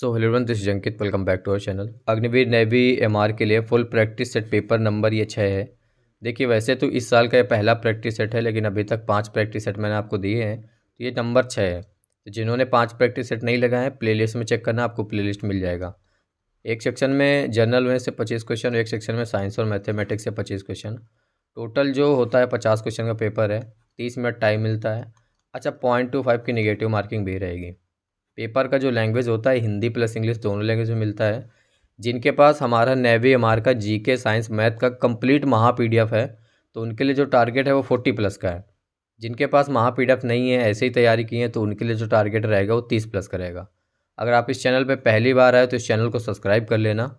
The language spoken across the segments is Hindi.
So hello everyone, this is Ankit. Welcome back to our channel. Agniveer navy MR के लिए full practice set paper number ये 6 है। देखिए, वैसे तो इस साल का ये पहला प्रैक्टिस सेट है, लेकिन अभी तक 5 प्रैक्टिस सेट मैंने आपको दिए हैं, तो ये नंबर 6 है। तो जिन्होंने 5 प्रैक्टिस सेट नहीं लगाए हैं, प्लेलिस्ट में चेक करना, आपको प्लेलिस्ट मिल जाएगा। एक सेक्शन में जनरल में से 25 क्वेश्चन, एक सेक्शन में साइंस और मैथमेटिक्स से 25 क्वेश्चन। टोटल जो होता है 50 क्वेश्चन का पेपर है। 30 मिनट टाइम मिलता है। अच्छा, 0.25 की निगेटिव मार्किंग भी रहेगी। पेपर का जो लैंग्वेज होता है हिंदी प्लस इंग्लिश दोनों लैंग्वेज में मिलता है। जिनके पास हमारा नेवी एमआर का जीके साइंस मैथ का कंप्लीट महा पीडीएफ है, तो उनके लिए जो टारगेट है वो 40+ का है। जिनके पास महा पीडीएफ नहीं है, ऐसे ही तैयारी की है, तो उनके लिए जो टारगेट रहेगा वो 30+ का रहेगा। अगर आप इस चैनल पर पहली बार आए तो इस चैनल को सब्सक्राइब कर लेना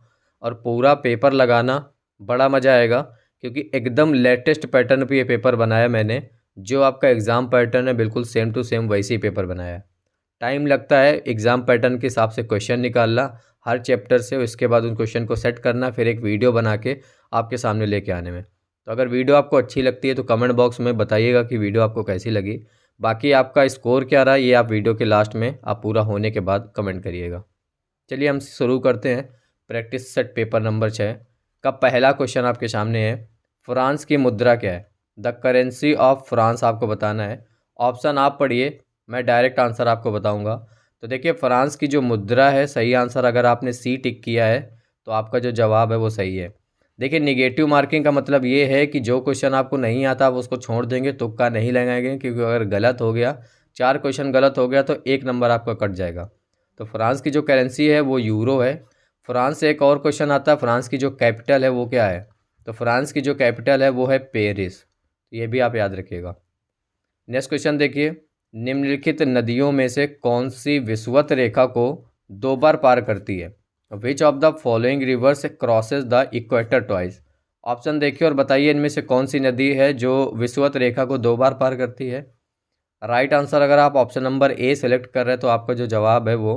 और पूरा पेपर लगाना, बड़ा मज़ा आएगा। क्योंकि एकदम लेटेस्ट पैटर्न पे ये पेपर बनाया मैंने। जो आपका एग्ज़ाम पैटर्न है बिल्कुल सेम टू सेम वैसे ही पेपर बनाया है। टाइम लगता है एग्ज़ाम पैटर्न के हिसाब से क्वेश्चन निकालना हर चैप्टर से, उसके बाद उन क्वेश्चन को सेट करना, फिर एक वीडियो बना के आपके सामने लेके आने में। तो अगर वीडियो आपको अच्छी लगती है तो कमेंट बॉक्स में बताइएगा कि वीडियो आपको कैसी लगी। बाकी आपका स्कोर क्या रहा ये आप वीडियो के लास्ट में आप पूरा होने के बाद कमेंट करिएगा। चलिए हम शुरू करते हैं। प्रैक्टिस सेट पेपर नंबर 6 का पहला क्वेश्चन आपके सामने है। फ्रांस की मुद्रा क्या है? द करेंसी ऑफ फ्रांस आपको बताना है। ऑप्शन आप पढ़िए, मैं डायरेक्ट आंसर आपको बताऊंगा। तो देखिए, फ्रांस की जो मुद्रा है, सही आंसर अगर आपने सी टिक किया है तो आपका जो जवाब है वो सही है। देखिए, निगेटिव मार्किंग का मतलब ये है कि जो क्वेश्चन आपको नहीं आता आप उसको छोड़ देंगे, तुक्का नहीं लगाएंगे, क्योंकि अगर गलत हो गया, 4 क्वेश्चन गलत हो गया तो 1 नंबर आपका कट जाएगा। तो फ्रांस की जो करेंसी है वो यूरो है। फ्रांस से एक और क्वेश्चन आता है, फ्रांस की जो कैपिटल है वो क्या है? तो फ्रांस की जो कैपिटल है वो है पेरिस। ये भी आप याद रखिएगा। नेक्स्ट क्वेश्चन देखिए, निम्नलिखित नदियों में से कौन सी विषुवत रेखा को 2 बार पार करती है? विच of the following rivers crosses the equator twice? Option देखिए और बताइए इनमें से कौन सी नदी है जो विषुवत रेखा को 2 बार पार करती है। राइट आंसर अगर आप ऑप्शन नंबर ए सेलेक्ट कर रहे हैं तो आपका जो जवाब है वो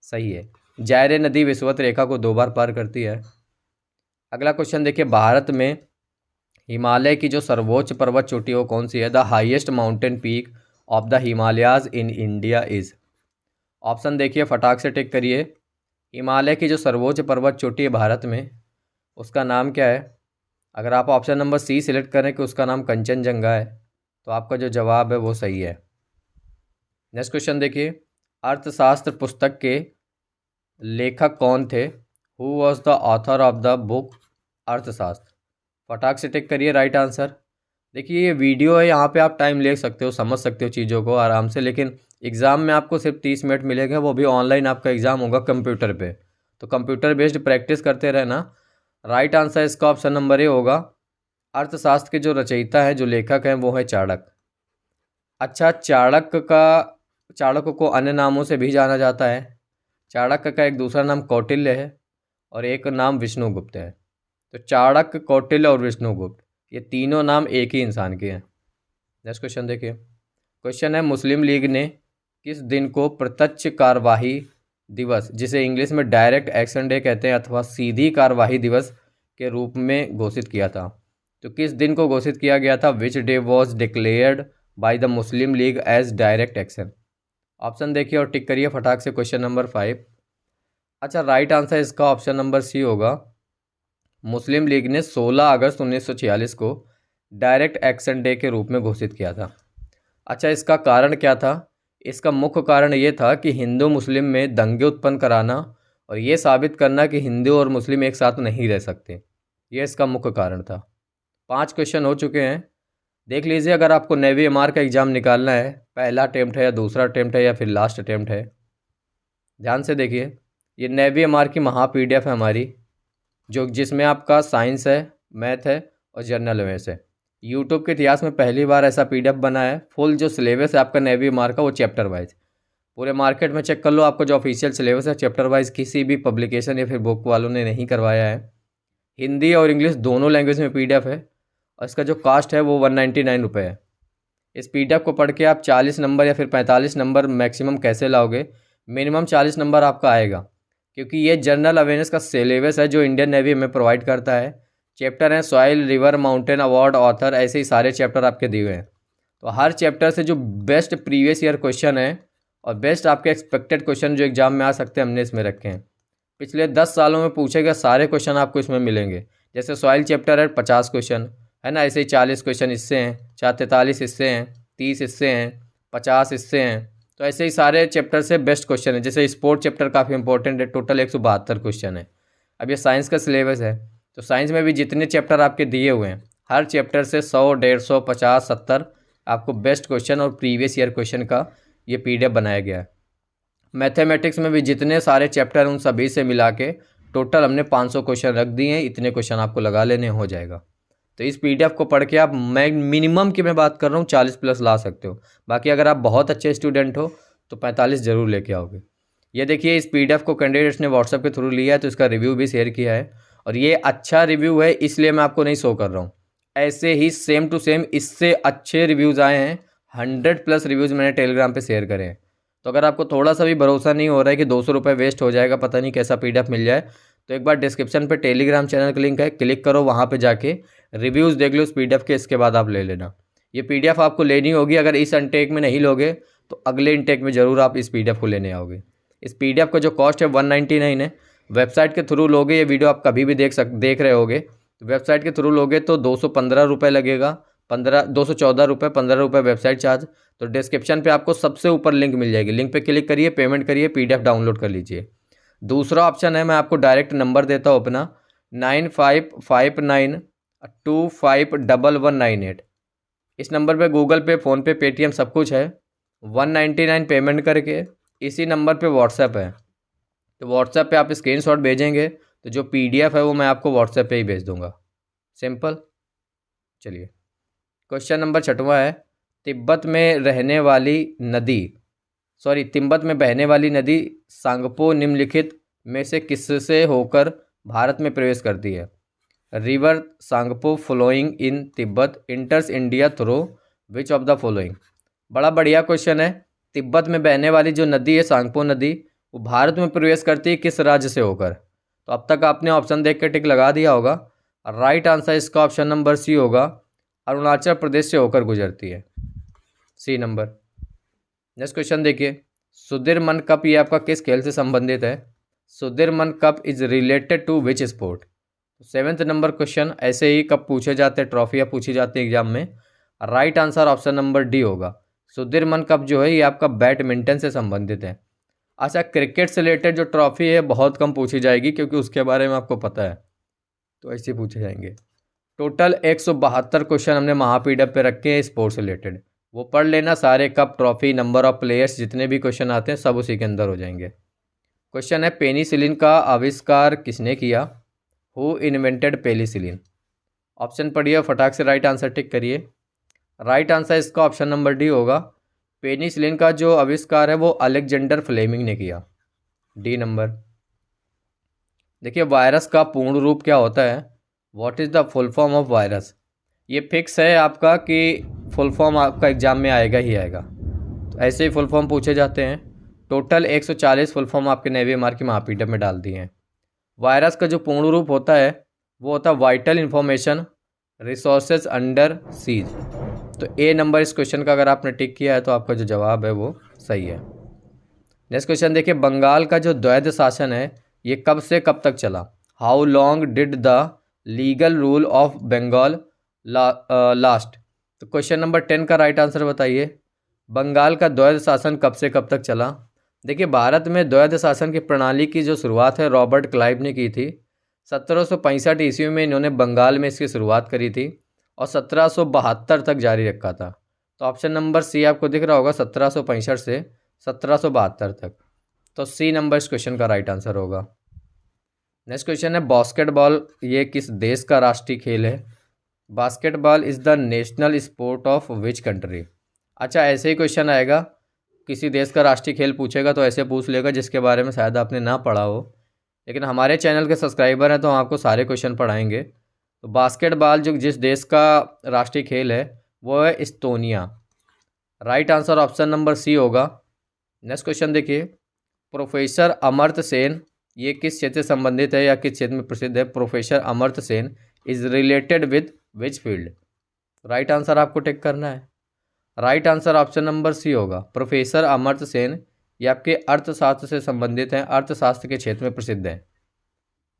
सही है। जायरे नदी विषुवत रेखा को 2 बार पार करती है। अगला क्वेश्चन देखिए, भारत में हिमालय की जो सर्वोच्च पर्वत चोटी वो कौन सी है? The highest mountain peak of the Himalayas in India is? Option देखिए, फटाक से टिक करिए। हिमालय की जो सर्वोच्च पर्वत चोटी है भारत में, उसका नाम क्या है? अगर आप ऑप्शन नंबर सी सिलेक्ट करें कि उसका नाम कंचनजंगा है, तो आपका जो जवाब है वो सही है। नेक्स्ट क्वेश्चन देखिए, अर्थशास्त्र पुस्तक के लेखक कौन थे? Who was the author of the book अर्थशास्त्र? फटाक से टिक करिए राइट आंसर। देखिए, ये वीडियो है, यहाँ पे आप टाइम ले सकते हो, समझ सकते हो चीज़ों को आराम से, लेकिन एग्ज़ाम में आपको सिर्फ 30 मिनट मिलेगा, वो भी ऑनलाइन आपका एग्ज़ाम होगा कंप्यूटर पे। तो कंप्यूटर बेस्ड प्रैक्टिस करते रहना। राइट आंसर इसका ऑप्शन नंबर ए होगा। अर्थशास्त्र के जो रचयिता हैं, जो लेखक हैं, वो है चाणक्य। अच्छा, चाणक्य को अन्य नामों से भी जाना जाता है। चाणक्य का एक दूसरा नाम कौटिल्य है और एक नाम विष्णुगुप्त है। तो चाणक्य, कौटिल्य और विष्णुगुप्त, ये तीनों नाम एक ही इंसान के हैं। नेक्स्ट क्वेश्चन देखिए। क्वेश्चन है, मुस्लिम लीग ने किस दिन को प्रत्यक्ष कार्यवाही दिवस, जिसे इंग्लिश में डायरेक्ट एक्शन डे कहते हैं, अथवा सीधी कार्यवाही दिवस के रूप में घोषित किया था? तो किस दिन को घोषित किया गया था? Which day was declared by the Muslim League as direct action? Option देखिए और टिक करिए फटाक से। Question number 5। अच्छा, राइट आंसर इसका ऑप्शन नंबर सी होगा। मुस्लिम लीग ने 16 अगस्त 1946 को डायरेक्ट एक्शन डे के रूप में घोषित किया था। अच्छा, इसका कारण क्या था? इसका मुख्य कारण ये था कि हिंदू मुस्लिम में दंगे उत्पन्न कराना और ये साबित करना कि हिंदू और मुस्लिम एक साथ नहीं रह सकते। ये इसका मुख्य कारण था। 5 क्वेश्चन हो चुके हैं। देख लीजिए, अगर आपको नेवी एमआर का एग्ज़ाम निकालना है, पहला अटेम्प्ट है या दूसरा अटेम्प्ट है या फिर लास्ट अटेम्प्ट है, ध्यान से देखिए। ये नेवी एमआर की महा पीडीएफ है हमारी, जिसमें आपका साइंस है, मैथ है और जनरल अवेयर्स है। यूट्यूब के इतिहास में पहली बार ऐसा पीडीएफ बना है। फुल जो सिलेबस है आपका नेवी एमआर का वो चैप्टर वाइज, पूरे मार्केट में चेक कर लो, आपका जो ऑफिशियल सिलेबस है चैप्टर वाइज किसी भी पब्लिकेशन या फिर बुक वालों ने नहीं करवाया है। हिंदी और इंग्लिश दोनों लैंग्वेज में पीडीएफ है और इसका जो कास्ट है वो 199 रुपये है। इस पीडीएफ को पढ़ के आप 40 नंबर या फिर 45 नंबर मैक्सिमम कैसे लाओगे? मिनिमम 40 नंबर आपका आएगा, क्योंकि ये जनरल अवेयरनेस का सिलेबस है जो इंडियन नेवी हमें प्रोवाइड करता है। चैप्टर हैं soil, river, mountain, award, author, ऐसे ही सारे चैप्टर आपके दिए हुए हैं। तो हर चैप्टर से जो बेस्ट प्रीवियस ईयर क्वेश्चन है और बेस्ट आपके एक्सपेक्टेड क्वेश्चन जो एग्जाम में आ सकते हैं हमने इसमें रखे हैं। पिछले 10 सालों में पूछे गए सारे क्वेश्चन आपको इसमें मिलेंगे। जैसे सॉइल चैप्टर है 50 क्वेश्चन है ना, ऐसे ही 40 क्वेश्चन इससे हैं, 43 इससे हैं, 30 इससे हैं, 50 इससे हैं। तो ऐसे ही सारे चैप्टर से बेस्ट क्वेश्चन है। जैसे स्पोर्ट चैप्टर काफ़ी इंपॉर्टेंट है, टोटल 172 क्वेश्चन है। अब ये साइंस का सिलेबस है, तो साइंस में भी जितने चैप्टर आपके दिए हुए हैं हर चैप्टर से 100, 150, 50, 70 आपको बेस्ट क्वेश्चन और प्रीवियस ईयर क्वेश्चन का ये PDF बनाया गया है। मैथमेटिक्स में भी जितने सारे चैप्टर हैं उन सभी से मिला के टोटल हमने 500 क्वेश्चन रख दिए हैं। इतने क्वेश्चन आपको लगा लेने हो जाएगा। तो इस PDF को पढ़ के आप मिनिमम की मैं बात कर रहा हूँ 40+ ला सकते हो। बाकी अगर आप बहुत अच्छे स्टूडेंट हो तो 45 ज़रूर लेके आओगे। ये देखिए इस PDF को कैंडिडेट्स ने व्हाट्सएप के थ्रू लिया है, तो इसका रिव्यू भी शेयर किया है। और ये अच्छा रिव्यू है इसलिए मैं आपको नहीं शो कर रहा हूँ। ऐसे ही सेम टू सेम इससे अच्छे रिव्यूज़ आए हैं, 100+ रिव्यूज़ मैंने टेलीग्राम पे शेयर करे हैं। तो अगर आपको थोड़ा सा भी भरोसा नहीं हो रहा है कि 200 रुपये वेस्ट हो जाएगा, पता नहीं कैसा PDF मिल जाए, तो एक बार डिस्क्रिप्शन पे टेलीग्राम चैनल का लिंक है, क्लिक करो, वहाँ पे जाके रिव्यूज़ देख लो इस PDF के, इसके बाद आप ले लेना। ये PDF आपको लेनी होगी। अगर इस इनटेक में नहीं लोगे तो अगले इनटेक में ज़रूर आप इस PDF को लेने आओगे। इस PDF का जो कॉस्ट है 199 है। वेबसाइट के थ्रू लोगे, ये वीडियो आप कभी भी देख रहे होगे, तो वेबसाइट के थ्रू लोगे तो 215 रुपये लगेगा, 214 रुपये, 15 रुपये वेबसाइट चार्ज। तो डिस्क्रिप्शन पे आपको सबसे ऊपर लिंक मिल जाएगी, लिंक पे क्लिक करिए, पेमेंट करिए, PDF डाउनलोड कर लीजिए। दूसरा ऑप्शन है, मैं आपको डायरेक्ट नंबर देता हूँ अपना 9559251198। इस नंबर पे गूगल पे, फ़ोनपे, पेटीएम सब कुछ है। 199 पेमेंट करके इसी नंबर पे व्हाट्सएप है, तो व्हाट्सएप पे आप स्क्रीनशॉट भेजेंगे तो जो PDF है वो मैं आपको व्हाट्सएप पे ही भेज दूंगा। सिंपल। चलिए क्वेश्चन नंबर 6वां है, तिब्बत में बहने वाली नदी सांगपो निम्नलिखित में से किससे होकर भारत में प्रवेश करती है? River Tsangpo flowing in Tibet enters India through which of the following? बड़ा बढ़िया क्वेश्चन है। तिब्बत में बहने वाली जो नदी है सांगपो नदी, वो भारत में प्रवेश करती है किस राज्य से होकर? तो अब तक आपने ऑप्शन देख के टिक लगा दिया होगा। राइट आंसर इसका ऑप्शन नंबर सी होगा, अरुणाचल प्रदेश से होकर गुजरती है, सी नंबर। नेक्स्ट क्वेश्चन देखिए, सुदीरमन कप ये आपका किस खेल से संबंधित है? Sudirman cup is related to which sport? 7th number question. ऐसे ही कप पूछे जाते हैं, ट्रॉफियाँ पूछी जाती है एग्जाम में। Right answer option number D होगा। सुदीरमन कप जो है ये आपका बैडमिंटन से संबंधित है। अच्छा, क्रिकेट से रिलेटेड जो ट्रॉफी है बहुत कम पूछी जाएगी क्योंकि उसके बारे में आपको पता है, तो ऐसे पूछे जाएंगे। टोटल 172 क्वेश्चन हमने PDF पे रखे हैं स्पोर्ट्स से रिलेटेड, वो पढ़ लेना। सारे cup, trophy, number of players, जितने भी क्वेश्चन आते हैं सब उसी के अंदर हो जाएंगे। क्वेश्चन है, पेनिसिलिन का आविष्कार किसने किया? Who invented penicillin? ऑप्शन पढ़िए, फटाक से राइट आंसर टिक करिए। राइट आंसर इसका ऑप्शन नंबर डी होगा। पेनिसिलिन का जो आविष्कार है वो अलेक्जेंडर फ्लेमिंग ने किया, डी नंबर। देखिए वायरस का पूर्ण रूप क्या होता है? What is the full form of virus? ये फिक्स है आपका कि फुल फॉर्म आपका एग्जाम में आएगा ही आएगा, तो ऐसे ही फुल फॉर्म पूछे जाते हैं। टोटल 140 फुल फॉर्म आपके नेवी मार्क के PDF में डाल दिए हैं। वायरस का जो पूर्ण रूप होता है वो होता है vital information resources under seize. तो ए नंबर इस क्वेश्चन का अगर आपने टिक किया है तो आपका जो जवाब है वो सही है। नेक्स्ट क्वेश्चन देखिए, बंगाल का जो द्वैध शासन है ये कब से कब तक चला? How long did the legal rule of Bengal last? तो क्वेश्चन नंबर 10 का राइट आंसर बताइए। बंगाल का द्वैध शासन कब से कब तक चला? देखिए भारत में द्वैध शासन की प्रणाली की जो शुरुआत है रॉबर्ट क्लाइव ने की थी। 1765 ईस्वी में इन्होंने बंगाल में इसकी शुरुआत करी थी और 1772 तक जारी रखा था। तो ऑप्शन नंबर सी आपको दिख रहा होगा, 1765 से 1772 तक। तो सी नंबर इस क्वेश्चन का राइट आंसर होगा। नेक्स्ट क्वेश्चन है, बास्केटबॉल ये किस देश का राष्ट्रीय खेल है? Basketball is the national sport of which country? अच्छा, ऐसे ही क्वेश्चन आएगा, किसी देश का राष्ट्रीय खेल पूछेगा तो ऐसे पूछ लेगा जिसके बारे में शायद आपने ना पढ़ा हो, लेकिन हमारे चैनल के सब्सक्राइबर हैं तो हम आपको सारे क्वेश्चन पढ़ाएंगे। तो बास्केटबॉल जो जिस देश का राष्ट्रीय खेल है वो है Estonia. Right answer option number C होगा। नेक्स्ट क्वेश्चन देखिए, प्रोफेसर अमर्त्य सेन ये किस क्षेत्र से संबंधित है या किस क्षेत्र में प्रसिद्ध है? Professor Amartya Sen is related with which field? Right answer आपको टिक करना है। Right answer option number C होगा। प्रोफेसर अमर्त्य सेन ये आपके अर्थशास्त्र से संबंधित हैं, अर्थशास्त्र के क्षेत्र में प्रसिद्ध हैं।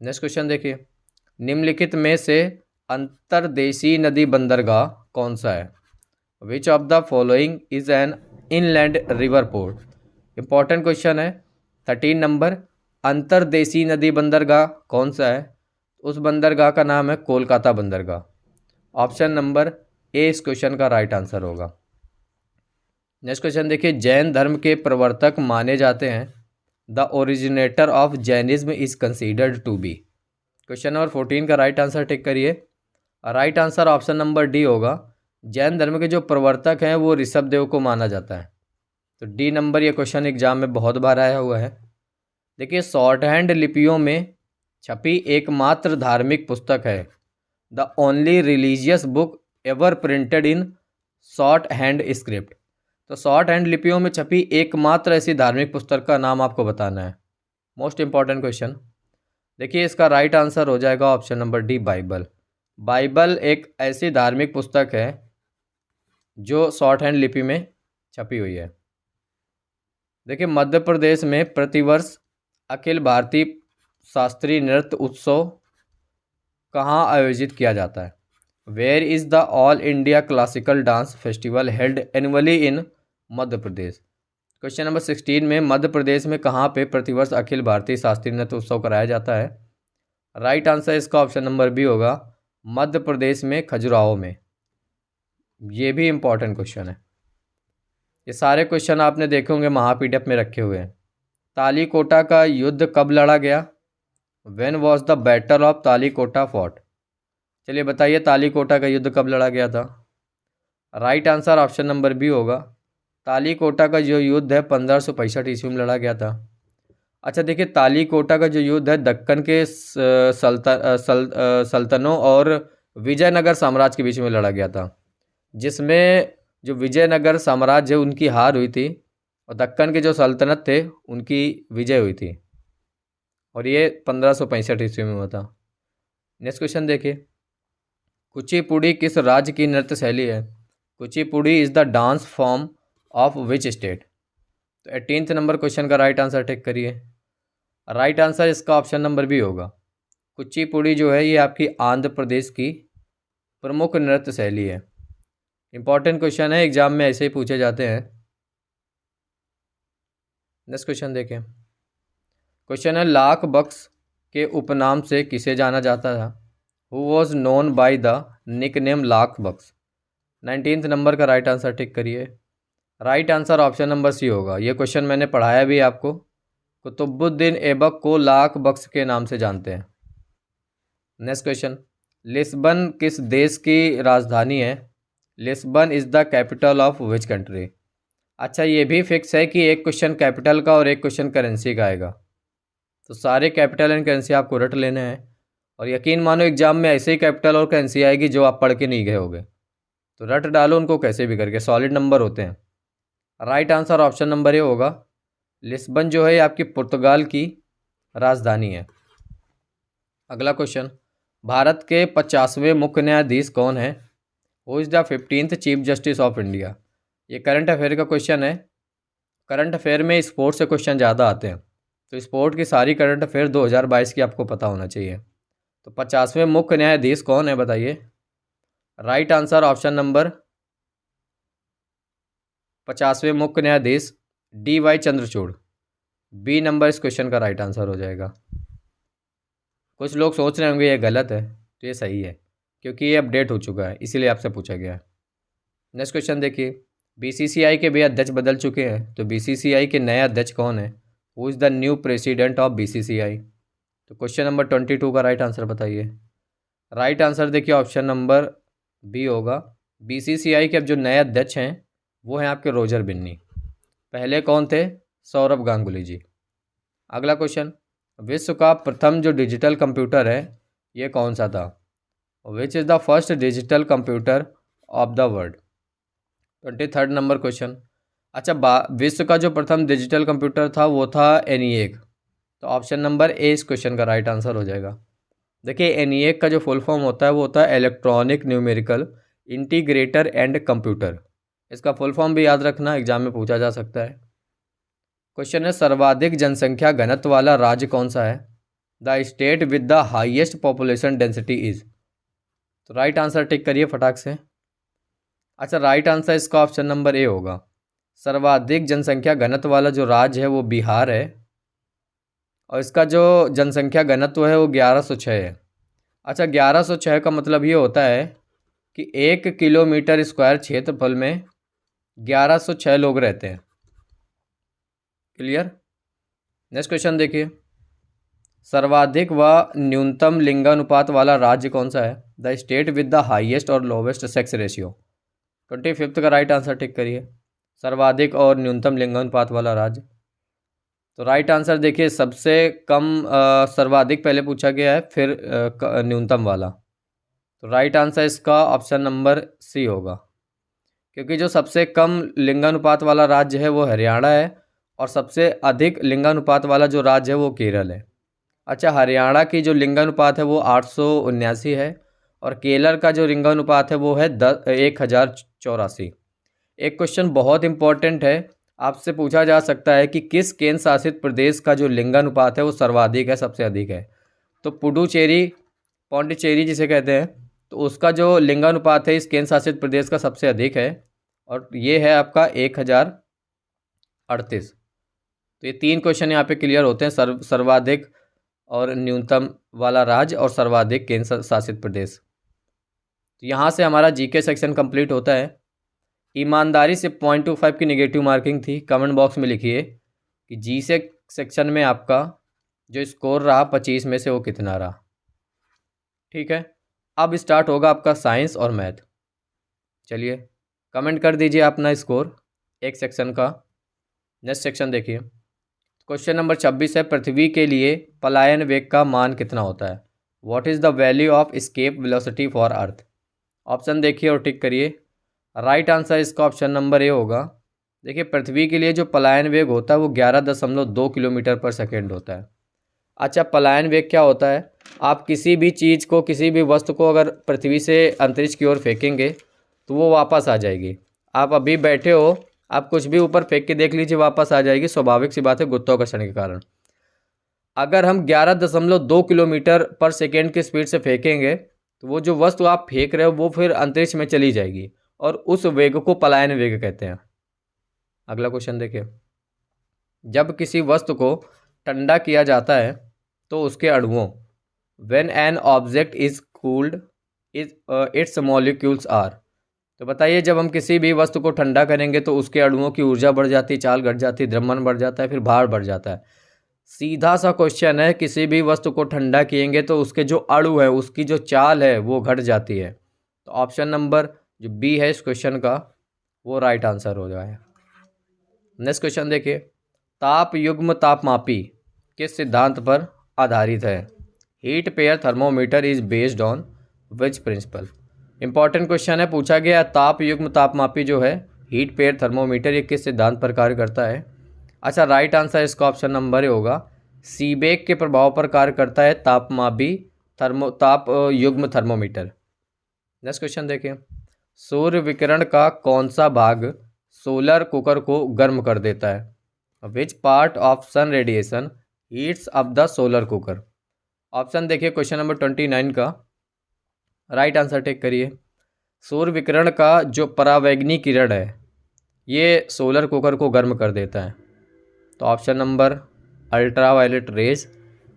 नेक्स्ट क्वेश्चन देखिए, निम्नलिखित में से अंतर्देशीय नदी बंदरगाह कौन सा है? विच of the following is an inland river port. Important question है। 13 नंबर, अंतर्देशीय नदी बंदरगाह कौन सा है? उस बंदरगाह का नाम है कोलकाता बंदरगाह। ऑप्शन नंबर ए इस क्वेश्चन का राइट आंसर होगा। नेक्स्ट क्वेश्चन देखिए, जैन धर्म के प्रवर्तक माने जाते हैं। The originator of Jainism is considered to be. Question number 14 का राइट आंसर टिक करिए। Right answer option number D होगा। जैन धर्म के जो प्रवर्तक हैं वो ऋषभदेव को माना जाता है। तो डी नंबर ये क्वेश्चन एग्जाम में बहुत बार आया हुआ है। देखिए, शॉर्ट हैंड लिपियों में छपी एकमात्र धार्मिक पुस्तक है। The only religious book ever printed in short hand script. तो शॉर्ट हैंड लिपियों में छपी एकमात्र ऐसी धार्मिक पुस्तक का नाम आपको बताना है। Most important question. देखिए, इसका राइट आंसर हो जाएगा option number D, Bible. Bible एक ऐसी धार्मिक पुस्तक है जो शॉर्ट हैंड लिपि में छपी हुई है। देखिए, मध्य प्रदेश में प्रतिवर्ष अखिल भारतीय शास्त्रीय नृत्य उत्सव कहाँ आयोजित किया जाता है? Where is the all India classical dance festival held annually in Madhya Pradesh. Question number 16 में मध्य प्रदेश में कहाँ पे प्रतिवर्ष अखिल भारतीय शास्त्रीय नृत्य उत्सव कराया जाता है? राइट आंसर इसका ऑप्शन नंबर बी होगा, मध्य प्रदेश में खजुराहो में। ये भी इम्पॉर्टेंट क्वेश्चन है। ये सारे क्वेश्चन आपने देखे होंगे महापीडीएफ में रखे हुए हैं। तालीकोटा का युद्ध कब लड़ा गया? When was the battle of Talikota fought. चलिए बताइए, तालीकोटा का युद्ध कब लड़ा गया था? Right answer option number B होगा। तालीकोटा का जो युद्ध है 1565 ईस्वी में लड़ा गया था। अच्छा देखिए, तालीकोटा का जो युद्ध है दक्कन के सल्तनों और विजयनगर साम्राज्य के बीच में लड़ा गया था, जिसमें जो विजयनगर साम्राज्य उनकी हार हुई थी और दक्कन के जो सल्तनत थे उनकी विजय हुई थी, और ये 1565 ईस्वी में हुआ था। नेक्स्ट क्वेश्चन देखिए, कुचिपुड़ी किस राज्य की नृत्य शैली है? Kuchipudi is the dance form of which state. तो 18th नंबर क्वेश्चन का राइट आंसर टिक करिए। राइट आंसर इसका ऑप्शन नंबर बी होगा। कुचिपुड़ी जो है ये आपकी आंध्र प्रदेश की प्रमुख नृत्य शैली है। इंपॉर्टेंट क्वेश्चन है, एग्जाम में ऐसे ही पूछे जाते हैं। नेक्स्ट क्वेश्चन देखें। क्वेश्चन है, लाख बक्स के उपनाम से किसे जाना जाता था? Who was known by the nickname Lakh Baksh. 19th number का राइट आंसर टिक करिए। Right answer option number C होगा। ये क्वेश्चन मैंने पढ़ाया भी आपको। कुतुबुद्दीन ऐबक को लाख बक्स के नाम से जानते हैं। नेक्स्ट क्वेश्चन, लिस्बन किस देश की राजधानी है? Lisbon is the capital of which country. अच्छा, ये भी फिक्स है कि एक क्वेश्चन कैपिटल का और एक क्वेश्चन करेंसी का आएगा, तो सारे कैपिटल एंड करेंसी आपको रट लेने हैं। और यकीन मानो एग्जाम में ऐसे ही कैपिटल और करेंसी आएगी जो आप पढ़ के नहीं गए होगे, तो रट डालो उनको कैसे भी करके, सॉलिड नंबर होते हैं। Right answer option number A होगा। लिस्बन जो है आपकी पुर्तगाल की राजधानी है। अगला क्वेश्चन, भारत के 50वें मुख्य न्यायाधीश कौन है? Who is the 15th chief justice of India. ये करंट अफेयर का क्वेश्चन है। करंट अफेयर में स्पोर्ट्स से क्वेश्चन ज़्यादा आते हैं, तो स्पोर्ट की सारी करंट अफेयर 2022 की आपको पता होना चाहिए। तो 50वें मुख्य न्यायाधीश कौन है बताइए? राइट आंसर ऑप्शन नंबर 50वें मुख्य न्यायाधीश DY चंद्रचूड़। बी नंबर इस क्वेश्चन का राइट आंसर हो जाएगा। कुछ लोग सोच रहे होंगे ये गलत है, तो ये सही है क्योंकि ये अपडेट हो चुका है, इसीलिए आपसे पूछा गया है। नेक्स्ट क्वेश्चन देखिए, BCCI के भी अध्यक्ष बदल चुके हैं, तो BCCI के नए अध्यक्ष कौन है? Who is the new president of BCCI। तो क्वेश्चन नंबर 22 का राइट आंसर बताइए। राइट आंसर देखिए ऑप्शन नंबर बी होगा। BCCI के अब जो नए अध्यक्ष हैं वो हैं आपके रोजर बिन्नी। पहले कौन थे? सौरभ गांगुली जी। अगला क्वेश्चन, विश्व का प्रथम जो डिजिटल कंप्यूटर है ये कौन सा था? Which is the first digital computer of the world. 23rd number question. अच्छा, विश्व का जो प्रथम डिजिटल कंप्यूटर था वो था ENIAC। तो ऑप्शन नंबर ए इस क्वेश्चन का राइट आंसर हो जाएगा। देखिए, ENIAC का जो फुल फॉर्म होता है वो होता है electronic numerical integrator and computer. इसका फुल फॉर्म भी याद रखना, एग्जाम में पूछा जा सकता है। क्वेश्चन है सर्वाधिक जनसंख्या घनत्व वाला राज्य कौन सा है? The state with the highest population density is. तो राइट आंसर टिक करिए फटाक से। अच्छा, राइट आंसर इसका ऑप्शन नंबर ए होगा। सर्वाधिक जनसंख्या घनत्व वाला जो राज्य है वो बिहार है और इसका जो जनसंख्या घनत्व है वो 1106 है। अच्छा, 1106 का मतलब ये होता है कि 1 किलोमीटर स्क्वायर क्षेत्रफल में 1106 लोग रहते हैं। क्लियर? नेक्स्ट क्वेश्चन देखिए, सर्वाधिक व न्यूनतम लिंगानुपात वाला राज्य कौन सा है? The state with the highest और लोवेस्ट सेक्स रेशियो। 25 का राइट आंसर टिक करिए। सर्वाधिक और न्यूनतम लिंगानुपात वाला राज्य, तो राइट आंसर देखिए सबसे कम सर्वाधिक पहले पूछा गया है, फिर न्यूनतम वाला। तो राइट आंसर इसका ऑप्शन नंबर सी होगा, क्योंकि जो सबसे कम लिंगानुपात वाला राज्य है वो हरियाणा है और सबसे अधिक लिंगानुपात वाला जो राज्य है वो केरल है। अच्छा, हरियाणा की जो लिंगानुपात है वो 879 है और केरल का जो लिंगानुपात है वो है 1084। एक क्वेश्चन बहुत इंपॉर्टेंट है, आपसे पूछा जा सकता है कि किस केंद्र शासित प्रदेश का जो लिंगानुपात है वो सर्वाधिक है, सबसे अधिक है? तो पुडुचेरी, पौंडीचेरी जिसे कहते हैं, तो उसका जो लिंगानुपात है इस केंद्र शासित प्रदेश का सबसे अधिक है और ये है आपका 1038। तो ये 3 क्वेश्चन यहाँ पे क्लियर होते हैं, सर्वाधिक और न्यूनतम वाला राज्य और सर्वाधिक केंद्र शासित प्रदेश। तो यहाँ से हमारा जीके सेक्शन कंप्लीट होता है। ईमानदारी से 0.25 की नेगेटिव मार्किंग थी। कमेंट बॉक्स में लिखिए कि जी सेक्शन में आपका जो स्कोर रहा 25 में से वो कितना रहा। ठीक है, अब स्टार्ट होगा आपका साइंस और मैथ। चलिए कमेंट कर दीजिए अपना स्कोर एक सेक्शन का। नेक्स्ट सेक्शन देखिए, क्वेश्चन नंबर 26 है, पृथ्वी के लिए पलायन वेग का मान कितना होता है? What is the value of escape velocity for earth? Option देखिए और टिक करिए। राइट आंसर इसका ऑप्शन नंबर ए होगा। देखिए, पृथ्वी के लिए जो पलायन वेग होता है वो 11.2 किलोमीटर पर सेकेंड होता है। अच्छा, पलायन वेग क्या होता है? आप किसी भी चीज़ को, किसी भी वस्तु को अगर पृथ्वी से अंतरिक्ष की ओर फेंकेंगे तो वो वापस आ जाएगी। आप अभी बैठे हो, आप कुछ भी ऊपर फेंक के देख लीजिए, वापस आ जाएगी। स्वाभाविक सी बात है, गुरुत्वाकर्षण के कारण। अगर हम 11.2 किलोमीटर पर सेकेंड की स्पीड से फेंकेंगे तो वो जो वस्तु आप फेंक रहे हो वो फिर अंतरिक्ष में चली जाएगी और उस वेग को पलायन वेग कहते हैं। अगला क्वेश्चन देखिए, जब किसी वस्तु को ठंडा किया जाता है तो उसके अणुओं, when an object is cooled its molecules are. तो बताइए, जब हम किसी भी वस्तु को ठंडा करेंगे तो उसके अणुओं की ऊर्जा बढ़ जाती है, चाल घट जाती है, द्रव्यमान बढ़ जाता है, फिर भार बढ़ जाता है। सीधा सा क्वेश्चन है, किसी भी वस्तु को ठंडा किएंगे तो उसके जो अणु है, उसकी जो चाल है वो घट जाती है। तो ऑप्शन नंबर जो बी है इस क्वेश्चन का वो राइट आंसर हो जाए। नेक्स्ट क्वेश्चन देखिए, ताप युग्म तापमापी किस सिद्धांत पर आधारित है? Heat pair thermometer is based on which principle? Important question है, पूछा गया ताप युग्म तापमापी जो है हीट पेयर थर्मोमीटर ये किस सिद्धांत पर कार्य करता है? अच्छा, राइट आंसर इसका ऑप्शन नंबर ए होगा। सीबेक के प्रभाव पर कार्य करता है तापमापी ताप युग्म थर्मोमीटर। नेक्स्ट क्वेश्चन देखिए, सूर्य विकिरण का कौन सा भाग सोलर कुकर को गर्म कर देता है? Which part of sun radiation heats up the solar cooker? Option देखिए क्वेश्चन नंबर 29 का। राइट आंसर टेक करिए। सूर्य विकिरण का जो परावैंगनी किरण है ये सोलर कुकर को गर्म कर देता है। तो ऑप्शन नंबर अल्ट्रावायलेट रेज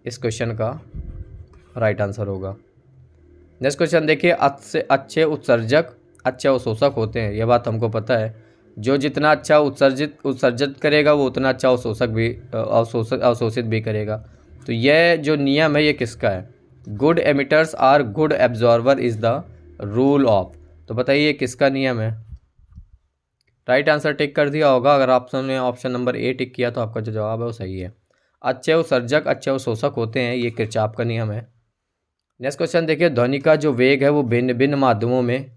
इस क्वेश्चन का राइट आंसर होगा। नेक्स्ट क्वेश्चन देखिए, अच्छे उत्सर्जक अच्छे अवशोषक होते हैं, यह बात हमको पता है। जो जितना अच्छा उत्सर्जित करेगा वो उतना अच्छा अवशोषित भी करेगा। तो यह जो नियम है ये किसका है? Good emitters are good absorber is the rule of. तो बताइए किसका नियम है? राइट आंसर टिक कर दिया होगा। अगर आपने ऑप्शन नंबर ए टिक किया तो आपका जो जवाब है वो सही है। अच्छे उत्सर्जक अच्छे अवशोषक होते हैं, ये किरचॉफ का नियम है। नेक्स्ट क्वेश्चन देखिए, ध्वनि का जो वेग है वो भिन्न भिन्न माध्यमों में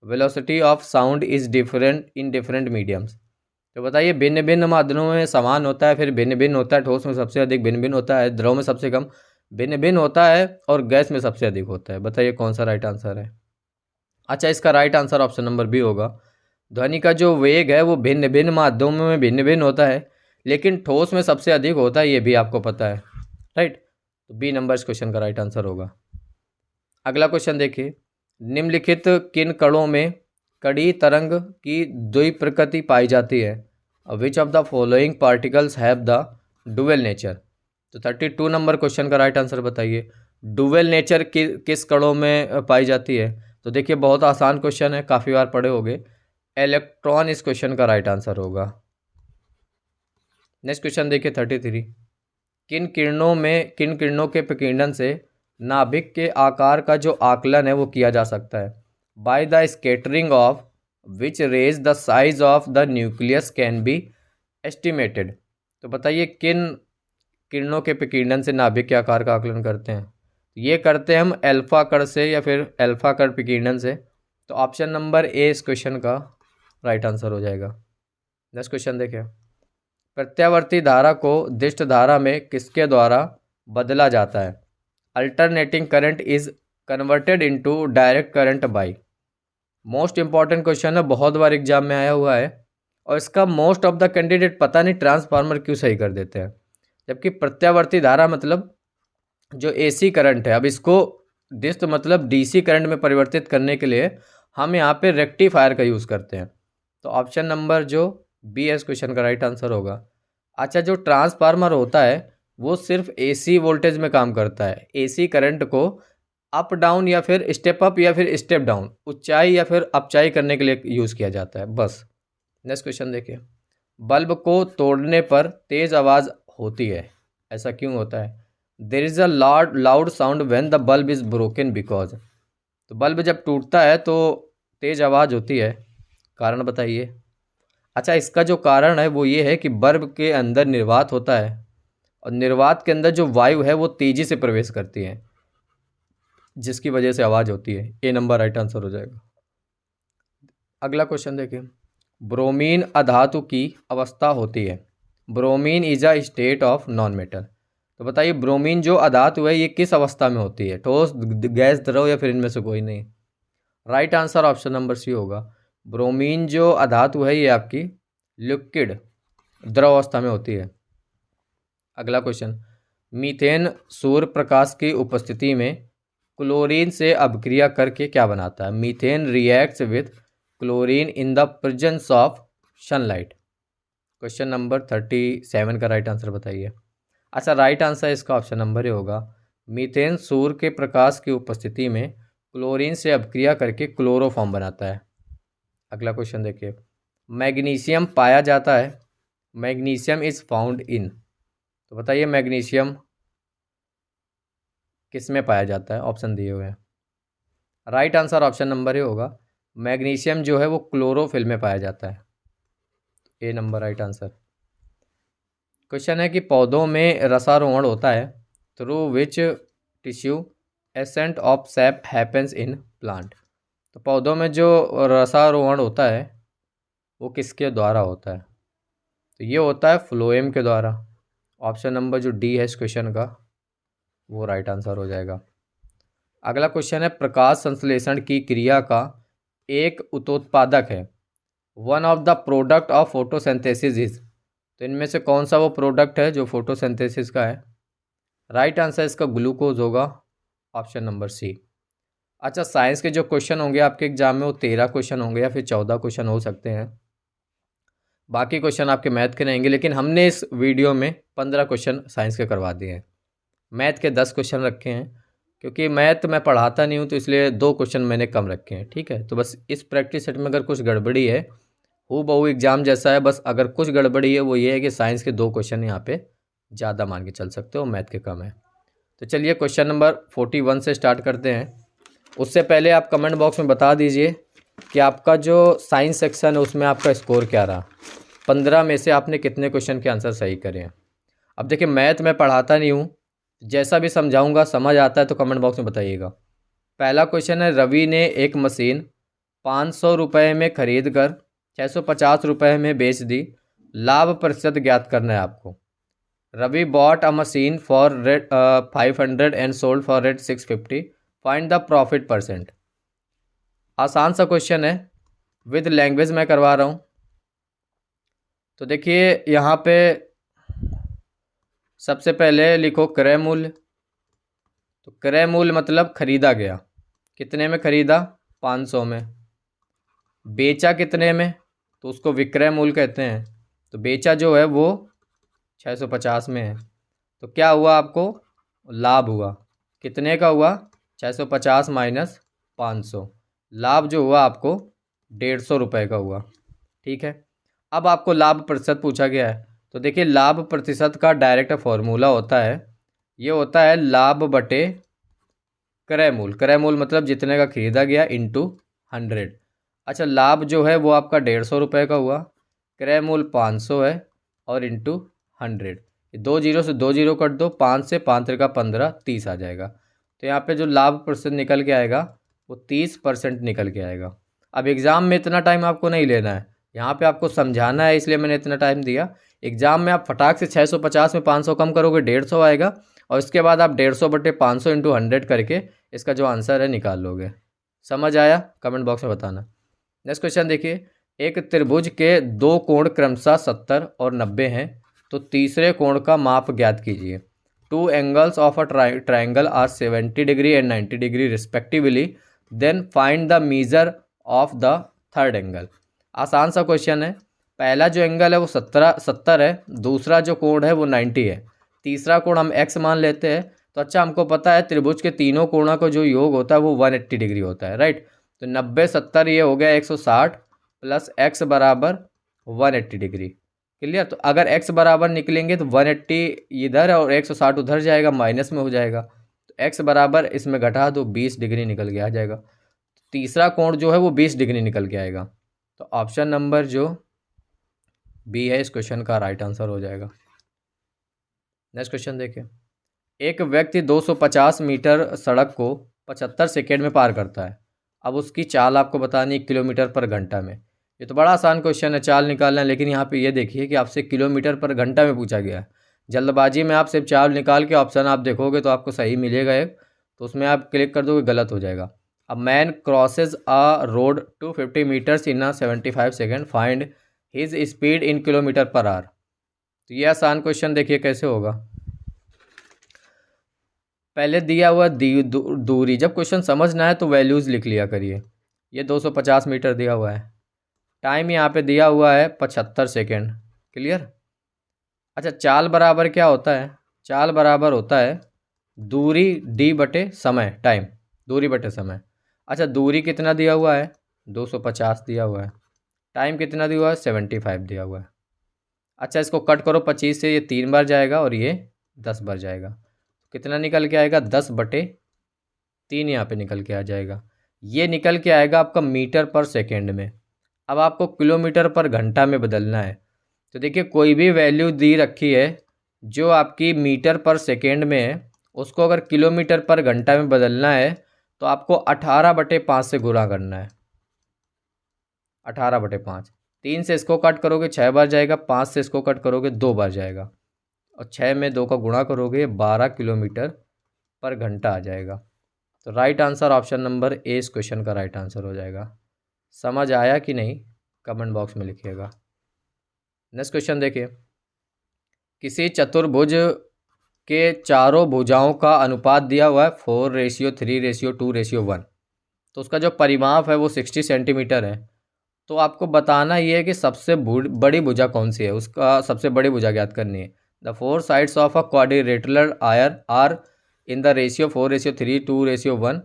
velocity of sound is different in different mediums. तो बताइए, भिन्न भिन्न माध्यमों में समान होता है, फिर भिन्न भिन्न होता है, ठोस में सबसे अधिक भिन्न भिन्न होता है, द्रव में सबसे कम भिन्न भिन्न होता है और गैस में सबसे अधिक होता है। बताइए कौन सा राइट आंसर है? अच्छा, इसका right answer option number B होगा। ध्वनि का जो वेग है वो भिन्न भिन्न माध्यमों में भिन्न भिन्न होता है, लेकिन ठोस में सबसे अधिक होता है, ये भी आपको पता है, राइट। तो बी नंबर इस क्वेश्चन का राइट आंसर होगा। अगला क्वेश्चन देखिए, निम्नलिखित किन कणों में कड़ी तरंग की द्विप्रकृति पाई जाती है? विच of the following particles have the dual nature? तो 32 नंबर क्वेश्चन का राइट आंसर बताइए, डुअल नेचर किस कणों में पाई जाती है? तो देखिए बहुत आसान क्वेश्चन है, काफ़ी बार पढ़े होंगे, इलेक्ट्रॉन इस क्वेश्चन का राइट आंसर होगा। नेक्स्ट क्वेश्चन देखिए 33, किन किरणों के प्रकीर्णन से नाभिक के आकार का जो आकलन है वो किया जा सकता है? By the scattering of which rays the size of the nucleus can be estimated? तो बताइए किन किरणों के प्रकीर्णन से नाभिक के आकार का आकलन करते हैं? ये करते हैं हम अल्फा कण से या फिर अल्फा कण प्रकीर्णन से। तो ऑप्शन नंबर ए इस क्वेश्चन का राइट आंसर हो जाएगा। नेक्स्ट क्वेश्चन देखिए, प्रत्यावर्ती धारा को दिष्ट धारा में किसके द्वारा बदला जाता है? Alternating current is converted into direct current by. Most important question है, बहुत बार एग्जाम में आया हुआ है, और इसका मोस्ट ऑफ द कैंडिडेट पता नहीं ट्रांसफार्मर क्यों सही कर देते हैं, जबकि प्रत्यावर्ती धारा मतलब जो एसी करंट है, अब इसको दिष्ट मतलब डीसी करंट में परिवर्तित करने के लिए हम यहाँ पे रेक्टिफायर का यूज़ करते हैं। तो ऑप्शन नंबर जो बी एस क्वेश्चन का राइट आंसर होगा। अच्छा, जो ट्रांसफार्मर होता है वो सिर्फ एसी वोल्टेज में काम करता है, एसी करंट को अप डाउन या फिर स्टेप अप या फिर स्टेप डाउन, ऊंचाई या फिर अपचाई करने के लिए यूज़ किया जाता है, बस। नेक्स्ट क्वेश्चन देखिए, बल्ब को तोड़ने पर तेज़ आवाज़ होती है, ऐसा क्यों होता है? There is a loud sound when the bulb is broken because. तो बल्ब जब टूटता है तो तेज़ आवाज़ होती है, कारण बताइए। अच्छा, इसका जो कारण है वो ये है कि बल्ब के अंदर निर्वात होता है, और निर्वात के अंदर जो वायु है वो तेज़ी से प्रवेश करती है, जिसकी वजह से आवाज़ होती है। ए नंबर राइट आंसर हो जाएगा। अगला क्वेश्चन देखिए, ब्रोमीन अधातु की अवस्था होती है। Bromine is a state of non metal. तो बताइए ब्रोमीन जो अधातु है ये किस अवस्था में होती है? ठोस, गैस, द्रव या फिर इनमें से कोई नहीं? Right answer option number C होगा। ब्रोमीन जो अधातु है ये आपकी लिक्विड, द्रव अवस्था में होती है। अगला क्वेश्चन, मीथेन सूर्य प्रकाश की उपस्थिति में क्लोरीन से अभिक्रिया करके क्या बनाता है? Methane reacts with chlorine in the presence of sunlight. Question number 37 का राइट आंसर बताइए। अच्छा, राइट आंसर इसका ऑप्शन नंबर ही होगा, मीथेन सूर्य के प्रकाश की उपस्थिति में क्लोरीन से अभिक्रिया करके क्लोरोफॉर्म बनाता है। अगला क्वेश्चन देखिए, मैग्नीशियम पाया जाता है, मैग्नीशियम इज फाउंड इन। तो बताइए मैग्नीशियम किस में पाया जाता है? ऑप्शन दिए हुए हैं। राइट आंसर ऑप्शन नंबर ही होगा, मैग्नीशियम जो है वो क्लोरोफिल में पाया जाता है। ए नंबर राइट आंसर। क्वेश्चन है कि पौधों में रसारोहण होता है, through which tissue ascent of SAP happens in plant. तो पौधों में जो रसारोहण होता है वो किसके द्वारा होता है? तो ये होता है फ्लोएम के द्वारा। ऑप्शन नंबर जो डी है इस क्वेश्चन का वो राइट आंसर हो जाएगा। अगला क्वेश्चन है, प्रकाश संश्लेषण की क्रिया का एक उत्पादक है, one of the product of photosynthesis is. तो इनमें से कौन सा वो प्रोडक्ट है जो फोटोसिंथेसिस का है? राइट आंसर इसका ग्लूकोज होगा, ऑप्शन नंबर सी। अच्छा, साइंस के जो क्वेश्चन होंगे आपके एग्जाम में वो 13 क्वेश्चन होंगे या फिर 14 क्वेश्चन हो सकते हैं, बाकी क्वेश्चन आपके मैथ के रहेंगे, लेकिन हमने इस वीडियो में 15 क्वेश्चन साइंस के करवा दिए हैं। मैथ के 10 क्वेश्चन रखे हैं, क्योंकि मैथ मैं पढ़ाता नहीं हूँ तो इसलिए 2 क्वेश्चन मैंने कम रखे हैं, ठीक है। तो बस इस प्रैक्टिस सेट में अगर कुछ गड़बड़ी है, हूबहू एग्जाम जैसा है, बस अगर कुछ गड़बड़ी है वो ये है कि साइंस के 2 क्वेश्चन यहाँ पे ज़्यादा मान के चल सकते हो, मैथ के कम है। तो चलिए क्वेश्चन नंबर 41 से स्टार्ट करते हैं। उससे पहले आप कमेंट बॉक्स में बता दीजिए कि आपका जो साइंस सेक्शन है उसमें आपका स्कोर क्या रहा, 15 में से आपने कितने क्वेश्चन के आंसर सही करे हैं। अब देखिए मैथ मैं पढ़ाता नहीं हूँ, जैसा भी समझाऊंगा समझ आता है तो कमेंट बॉक्स में बताइएगा। पहला क्वेश्चन है, रवि ने एक मशीन 500 रुपये में खरीद कर 650 रुपये में बेच दी, लाभ प्रतिशत ज्ञात करना है आपको। Ravi bought a machine for 500 and sold for rate 650, find the profit percent. आसान सा क्वेश्चन है, विद लैंग्वेज मैं करवा रहा हूँ। तो देखिए यहाँ पे सबसे पहले लिखो क्रय मूल्य। तो क्रय मूल्य मतलब खरीदा गया, कितने में खरीदा, 500 में। बेचा कितने में, तो उसको विक्रय मूल्य कहते हैं। तो बेचा जो है वो 650 में है। तो क्या हुआ, आपको लाभ हुआ, कितने का हुआ, 650 माइनस 500। लाभ जो हुआ आपको 150 रुपये का हुआ। ठीक है, अब आपको लाभ प्रतिशत पूछा गया है। तो देखिए लाभ प्रतिशत का डायरेक्ट फॉर्मूला होता है, ये होता है लाभ बटे क्रय मूल्य। क्रय मूल्य मतलब जितने का खरीदा गया इंटू 100। अच्छा, लाभ जो है वो आपका 150 रुपये का हुआ, क्रय मूल्य 500 है और इंटू 100। 2 जीरो से 2 जीरो कट दो, 5 से 5 का 15, 30 आ जाएगा। तो यहाँ पे जो लाभ प्रतिशत निकल के आएगा वो 30% निकल के आएगा। अब एग्ज़ाम में इतना टाइम आपको नहीं लेना है, यहाँ पे आपको समझाना है, इसलिए मैंने इतना टाइम दिया। एग्ज़ाम में आप फटाक से 650 में 500 कम करोगे 150 आएगा, और इसके बाद आप 150 बटे 500 इंटू 100 करके इसका जो आंसर है निकाल लोगे। समझ आया, कमेंट बॉक्स में बताना। नेक्स्ट क्वेश्चन देखिए, एक त्रिभुज के दो कोण क्रमशः 70 और 90 हैं, तो तीसरे कोण का माप ज्ञात कीजिए। Two angles of a triangle are 70 degree and 90 degree respectively, then find the measure of the third angle. आसान सा क्वेश्चन है। पहला जो एंगल है वो 70 है, दूसरा जो कोण है वो 90 है, तीसरा कोण हम x मान लेते हैं। तो अच्छा, हमको पता है त्रिभुज के तीनों कोणों का जो योग होता है वो 180 डिग्री होता है, राइट। तो 90 70 ये हो गया 160 प्लस x बराबर 180 डिग्री। क्लियर। तो अगर x बराबर निकलेंगे तो 180 इधर और 160 उधर जाएगा, माइनस में हो जाएगा। तो x बराबर इसमें घटा दो, 20 डिग्री निकल के आ जाएगा। तीसरा कोण जो है वो 20 डिग्री निकल के आएगा। तो ऑप्शन नंबर जो बी है इस क्वेश्चन का राइट आंसर हो जाएगा। नेक्स्ट क्वेश्चन देखिए, एक व्यक्ति 250 मीटर सड़क को 75 सेकेंड में पार करता है। अब उसकी चाल आपको बतानी किलोमीटर पर घंटा में। ये तो बड़ा आसान क्वेश्चन है, चाल निकालना है, लेकिन यहाँ पे ये देखिए कि आपसे किलोमीटर पर घंटा में पूछा गया है। जल्दबाजी में आप सिर्फ चाल निकाल के ऑप्शन आप देखोगे तो आपको सही मिलेगा एक, तो उसमें आप क्लिक कर दोगे गलत हो जाएगा। अब man crosses a road 250 meters in 75 second, find his speed in kilometre per hour. तो ये आसान क्वेश्चन देखिए कैसे होगा। पहले दिया हुआ दूरी, जब क्वेश्चन समझना है तो वैल्यूज़ लिख लिया करिए। ये 250 मीटर दिया हुआ है, टाइम यहाँ पे दिया हुआ है 75 सेकेंड। क्लियर। अच्छा, चाल बराबर क्या होता है, चाल बराबर होता है दूरी डी बटे समय, टाइम दूरी बटे समय। अच्छा, दूरी कितना दिया हुआ है, 250 दिया हुआ है, टाइम कितना दिया हुआ है, 75 दिया हुआ है। अच्छा, इसको कट करो 25 से, ये 3 बार जाएगा और ये 10 बार जाएगा। कितना निकल के आएगा, 10 बटे 3 यहाँ पे निकल के आ जाएगा। ये निकल के आएगा आपका मीटर पर सेकेंड में। अब आपको किलोमीटर पर घंटा में बदलना है। तो देखिए कोई भी वैल्यू दी रखी है जो आपकी मीटर पर सेकेंड में है, उसको अगर किलोमीटर पर घंटा में बदलना है तो आपको 18 बटे 5 से गुणा करना है। 18 बटे 5, 3 से इसको कट करोगे 6 बार जाएगा, 5 से इसको कट करोगे 2 बार जाएगा, और 6 में 2 का गुणा करोगे 12 किलोमीटर पर घंटा आ जाएगा। तो right answer option number A इस क्वेश्चन का राइट आंसर हो जाएगा। समझ आया कि नहीं, कमेंट बॉक्स में लिखिएगा। नेक्स्ट क्वेश्चन देखिए, किसी चतुर्भुज के चारों भुजाओं का अनुपात दिया हुआ है 4:3:2:1। तो उसका जो परिमाप है वो 60 सेंटीमीटर है। तो आपको बताना ये है कि सबसे बड़ी भुजा कौन सी है, उसका सबसे बड़ी भुजा ज्ञात करनी है। The four sides of a quadrilateral are in the ratio 4:3:2:1।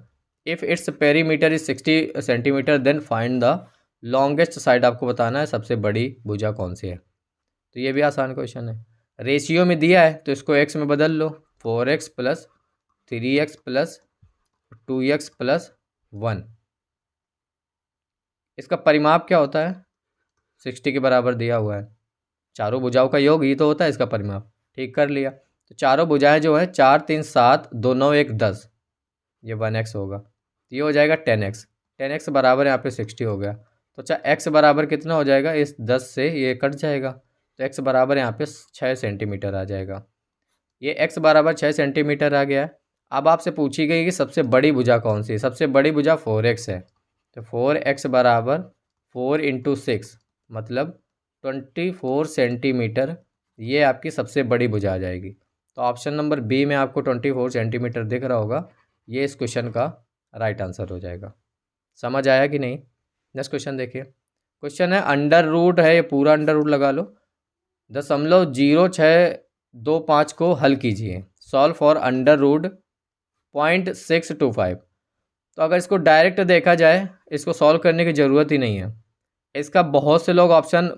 If its perimeter is 60 centimetre then find the longest side. आपको बताना है सबसे बड़ी भुजा कौन सी है। तो ये भी आसान क्वेश्चन है। रेशियो में दिया है तो इसको एक्स में बदल लो, 4x plus 3x plus 2x plus 1। इसका परिमाप क्या होता है, 60 के बराबर दिया हुआ है, चारों भुजाओं का योग ही तो होता है इसका परिमाप। ठीक कर लिया। तो चारों भुजाएं जो है 4 3 7 2 9 1 10, ये 1x होगा। तो ये हो जाएगा 10x। 10x बराबर यहाँ पे 60 हो गया। तो अच्छा, x बराबर कितना हो जाएगा, इस 10 से ये कट जाएगा, तो x बराबर यहाँ पे 6 सेंटीमीटर आ जाएगा। ये x बराबर 6 सेंटीमीटर आ गया है। अब आपसे पूछी गई कि सबसे बड़ी भुजा कौन सी है, सबसे बड़ी भुजा 4x है। तो 4x बराबर 4 × 6 मतलब 24 सेंटीमीटर, ये आपकी सबसे बड़ी भुजा आ जाएगी। तो तो ऑप्शन नंबर बी में आपको 24 सेंटीमीटर दिख रहा होगा, ये इस क्वेश्चन का राइट आंसर हो जाएगा। समझ आया कि नहीं? नेक्स्ट क्वेश्चन देखिए। क्वेश्चन है अंडर रूट है, ये पूरा अंडर रूट लगा लो। 0.0625 को हल कीजिए। Solve for under root 0.625। तो अगर इसको डायरेक्ट देखा जाए, इसको सॉल्व करने की ज़रूरत ही नहीं है। इसका बहुत से लोग ऑप्शन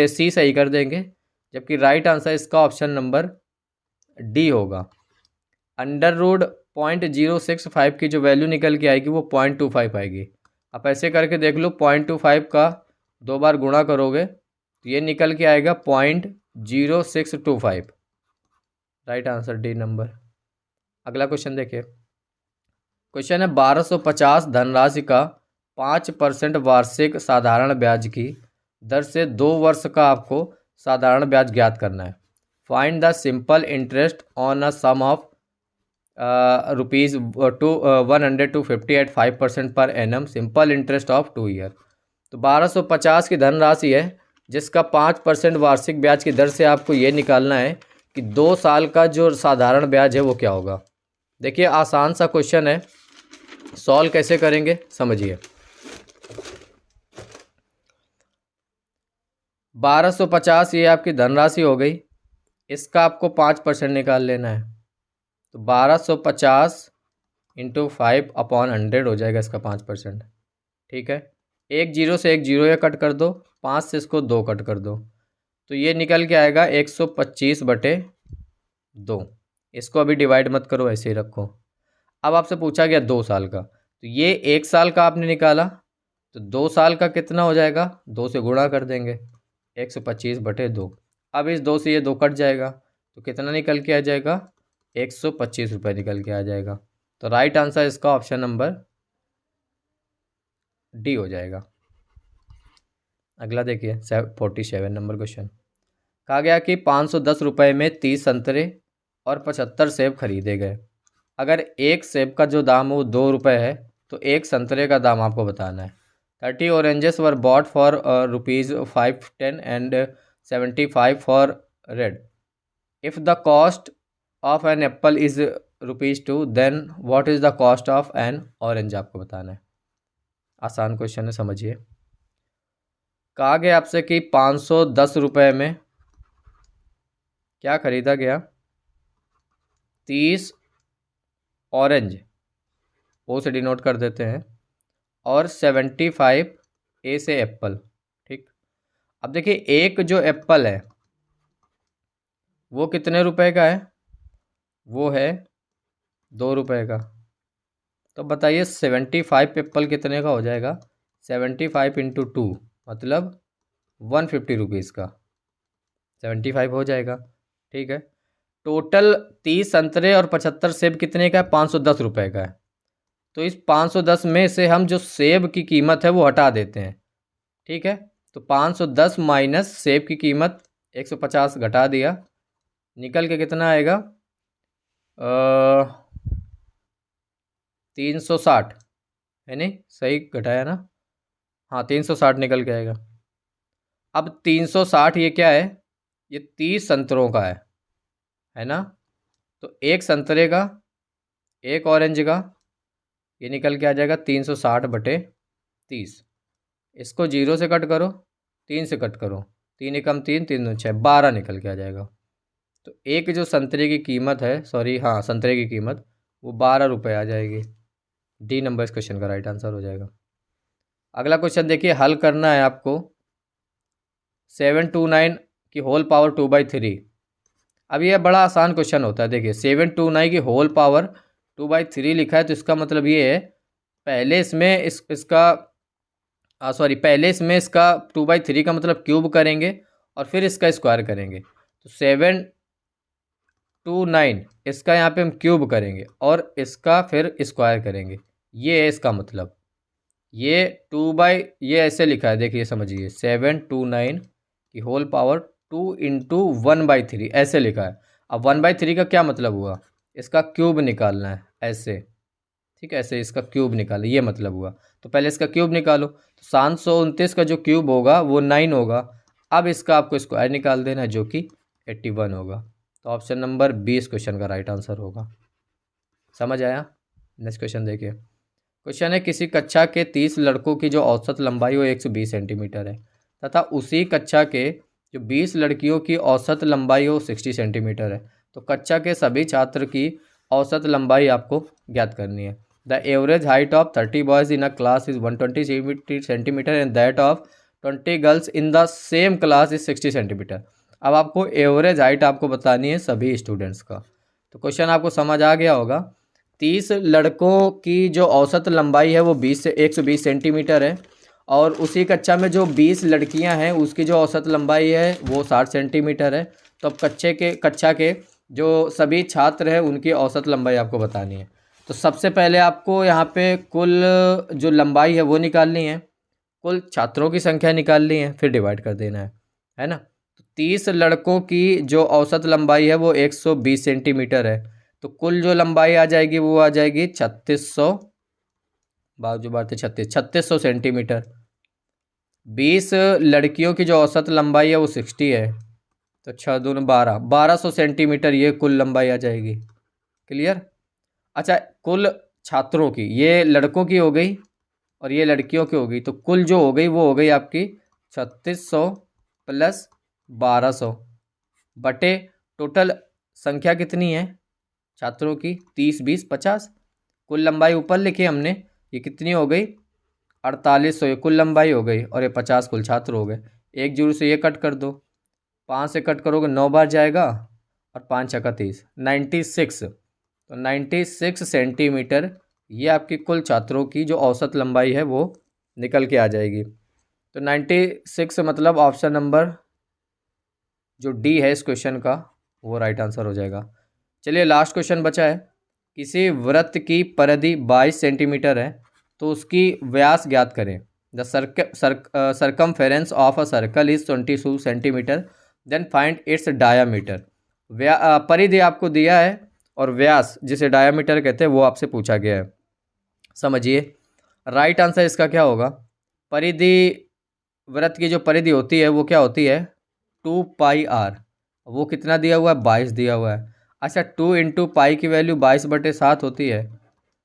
सी सही कर देंगे, जबकि राइट आंसर इसका ऑप्शन नंबर डी होगा। अंडर रूट 0.065 की जो वैल्यू निकल के आएगी वो 0.25 आएगी। आप ऐसे करके देख लो, 0.25 का 2 बार गुणा करोगे तो ये निकल के आएगा 0.0625। Right answer D number. अगला क्वेश्चन देखिए। क्वेश्चन है 1250 धनराशि का 5% वार्षिक साधारण ब्याज की दर से 2 वर्ष का आपको साधारण ब्याज ज्ञात करना है। Find the simple interest on a sum of rupees 100 to 50 at 5% per annum simple interest of 2 year. तो 1250 की धनराशि है जिसका 5% वार्षिक ब्याज की दर से आपको ये निकालना है कि 2 साल का जो साधारण ब्याज है वो क्या होगा। देखिए आसान सा क्वेश्चन है, सॉल्व कैसे करेंगे समझिए। 1250 ये आपकी धनराशि हो गई, इसका आपको 5% निकाल लेना है। तो 1250 इंटू 5/100 हो जाएगा इसका 5%। ठीक है, 1 जीरो से 1 जीरो ये कट कर दो, 5 से इसको 2 कट कर दो, तो ये निकल के आएगा 125/2। इसको अभी डिवाइड मत करो, ऐसे ही रखो। अब आपसे पूछा गया 2 साल का, तो ये 1 साल का आपने निकाला, तो 2 साल का कितना हो जाएगा, 2 से गुणा कर देंगे, 125/2। अब इस 2 से ये 2 कट जाएगा, तो कितना निकल के आ जाएगा, 125 रुपये निकल के आ जाएगा। तो राइट आंसर इसका ऑप्शन नंबर डी हो जाएगा। अगला देखिए 47 नंबर क्वेश्चन। कहा गया कि 510 रुपये में 30 संतरे और 75 सेब खरीदे गए। अगर एक सेब का जो दाम है वो 2 रुपये है, तो एक संतरे का दाम आपको बताना है। 30 oranges were bought for ₹510 and 75 for red. If the cost of an apple is ₹2, then what is the cost of an orange, आपको बताना है। आसान क्वेश्चन है, समझिए। कहा गया आपसे कि 510 रुपये में क्या खरीदा गया, 30 ऑरेंज, ओ से डिनोट कर देते हैं, और 75 ए से एप्पल। ठीक, अब देखिए एक जो एप्पल है वो कितने रुपए का है, वो है 2 रुपये का। तो बताइए 75 एप्पल कितने का हो जाएगा, 75 इंटू 2 मतलब 150 रुपीज़ का 75 हो जाएगा। ठीक है, टोटल 30 संतरे और 75 सेब कितने का है, 510 रुपये का है। तो इस 510 में से हम जो सेब की कीमत है वो हटा देते हैं। ठीक है, तो 510 माइनस सेब की कीमत 150 घटा दिया, निकल के कितना आएगा, 360 है नहीं, सही घटाया ना, हाँ 360 निकल के आएगा। अब 360 ये क्या है, ये 30 संतरों का है ना, तो एक संतरे का, एक ऑरेंज का, ये निकल के आ जाएगा 360/30। इसको 0 से कट करो, 3 से कट करो, 3 एकम 3, 3 दूनी 6, 12 निकल के आ जाएगा। तो एक जो संतरे की कीमत है, सॉरी हाँ संतरे की कीमत वो 12 रुपये आ जाएगी। डी नंबर इस क्वेश्चन का राइट आंसर हो जाएगा। अगला क्वेश्चन देखिए, हल करना है आपको 729 की होल पावर 2/3। अब ये बड़ा आसान क्वेश्चन होता है। देखिए 729 की होल पावर 2/3 लिखा है, तो इसका मतलब ये है पहले इसमें पहले इसमें इसका 2/3 का मतलब क्यूब करेंगे और फिर इसका स्क्वायर करेंगे। तो 729 इसका यहाँ पे हम क्यूब करेंगे और इसका फिर स्क्वायर करेंगे, ये है इसका मतलब। ये ये ऐसे लिखा है, देखिए समझिए, 729 की होल पावर 2 इंटू 1/3 ऐसे लिखा है। अब 1/3 का क्या मतलब हुआ, इसका क्यूब निकालना है ऐसे। ठीक है, ऐसे इसका क्यूब निकालो, ये मतलब हुआ। तो पहले इसका क्यूब निकालो, तो 729 का जो क्यूब होगा वो 9 होगा। अब इसका आपको स्क्वायर निकाल देना है जो कि 81 होगा। तो ऑप्शन नंबर बी इस क्वेश्चन का राइट आंसर होगा। समझ आया? नेक्स्ट क्वेश्चन देखिए। क्वेश्चन है किसी कक्षा के 30 लड़कों की जो औसत लंबाई वो 120 सेंटीमीटर है तथा उसी कक्षा के जो 20 लड़कियों की औसत लंबाई हो 60 सेंटीमीटर है, तो कक्षा के सभी छात्र की औसत लंबाई आपको ज्ञात करनी है। The average height of 30 boys in a class is 120 centimetre and that of 20 girls in the same class is 60 centimetre. अब आपको एवरेज हाइट आपको बतानी है सभी स्टूडेंट्स का। तो क्वेश्चन आपको समझ आ गया होगा। 30 लड़कों की जो औसत लंबाई है वो 120 सेंटीमीटर है और उसी कक्षा में जो 20 लड़कियां हैं उसकी जो औसत लंबाई है वो 60 सेंटीमीटर है। तो अब कक्षा के जो सभी छात्र हैं उनकी औसत लंबाई आपको बतानी है। तो सबसे पहले आपको यहाँ पे कुल जो लंबाई है वो निकालनी है, कुल छात्रों की संख्या निकालनी है, फिर डिवाइड कर देना है ना। तो 30 लड़कों की जो औसत लंबाई है वो 120 सेंटीमीटर है, तो कुल जो लंबाई आ जाएगी वो आ जाएगी 3600, बाजू बार 3600 सेंटीमीटर। 20 लड़कियों की जो औसत लंबाई है वो 60 है, तो 6 दूनी 1200 सेंटीमीटर ये कुल लंबाई आ जाएगी। क्लियर? अच्छा, कुल छात्रों की, ये लड़कों की हो गई और ये लड़कियों की हो गई, तो कुल जो हो गई वो हो गई आपकी 3600 प्लस 1200 बटे टोटल संख्या कितनी है छात्रों की 30 20 50। कुल लंबाई ऊपर लिखी हमने, ये कितनी हो गई 4800, ये कुल लंबाई हो गई और ये 50 कुल छात्र हो गए। एक जीरो से ये कट कर दो, 5 से कट करोगे 9 बार जाएगा और 5 छक्का 30, 96। तो 96 सेंटीमीटर ये आपकी कुल छात्रों की जो औसत लंबाई है वो निकल के आ जाएगी। तो 96 मतलब ऑप्शन नंबर जो डी है इस क्वेश्चन का वो राइट आंसर हो जाएगा। चलिए लास्ट क्वेश्चन बचा है। किसी वृत्त की परिधि 22 सेंटीमीटर है तो उसकी व्यास ज्ञात करें। The circumference of a circle is 22 centimetre, then find its diameter. परिधि आपको दिया है और व्यास जिसे डायामीटर कहते हैं वो आपसे पूछा गया है। समझिए राइट आंसर इसका क्या होगा। परिधि, वृत्त की जो परिधि होती है वो क्या होती है 2 पाई आर। वो कितना दिया हुआ है 22 दिया हुआ है। अच्छा 2 इंटू पाई की वैल्यू 22/7 होती है,